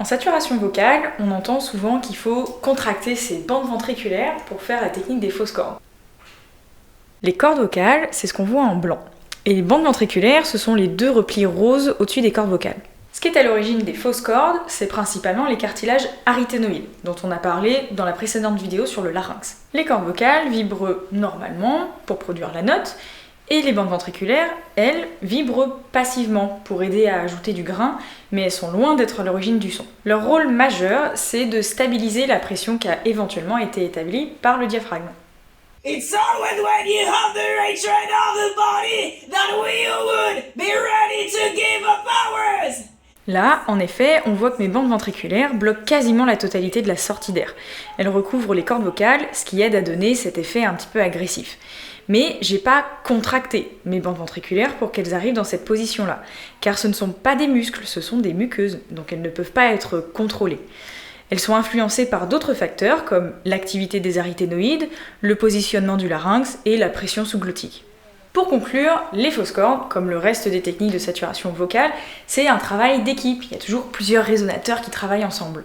saturation vocale, on entend souvent qu'il faut contracter ses bandes ventriculaires pour faire la technique des fausses cordes. Les cordes vocales, c'est ce qu'on voit en blanc. Et les bandes ventriculaires, ce sont les deux replis roses au-dessus des cordes vocales. Ce qui est à l'origine des fausses cordes, c'est principalement les cartilages aryténoïdes, dont on a parlé dans la précédente vidéo sur le larynx. Les cordes vocales vibrent normalement pour produire la note, et les bandes ventriculaires, elles, vibrent passivement pour aider à ajouter du grain, mais elles sont loin d'être à l'origine du son. Leur rôle majeur, c'est de stabiliser la pression qui a éventuellement été établie par le diaphragme. It's always when you have the right strength of the body that we would be ready to give up ours. Là, en effet, on voit que mes bandes ventriculaires bloquent quasiment la totalité de la sortie d'air. Elles recouvrent les cordes vocales, ce qui aide à donner cet effet un petit peu agressif. Mais j'ai pas contracté mes bandes ventriculaires pour qu'elles arrivent dans cette position-là, car ce ne sont pas des muscles, ce sont des muqueuses, donc elles ne peuvent pas être contrôlées. Elles sont influencées par d'autres facteurs comme l'activité des aryténoïdes, le positionnement du larynx et la pression sous-glottique. Pour conclure, les fausses cordes, comme le reste des techniques de saturation vocale, c'est un travail d'équipe. Il y a toujours plusieurs résonateurs qui travaillent ensemble.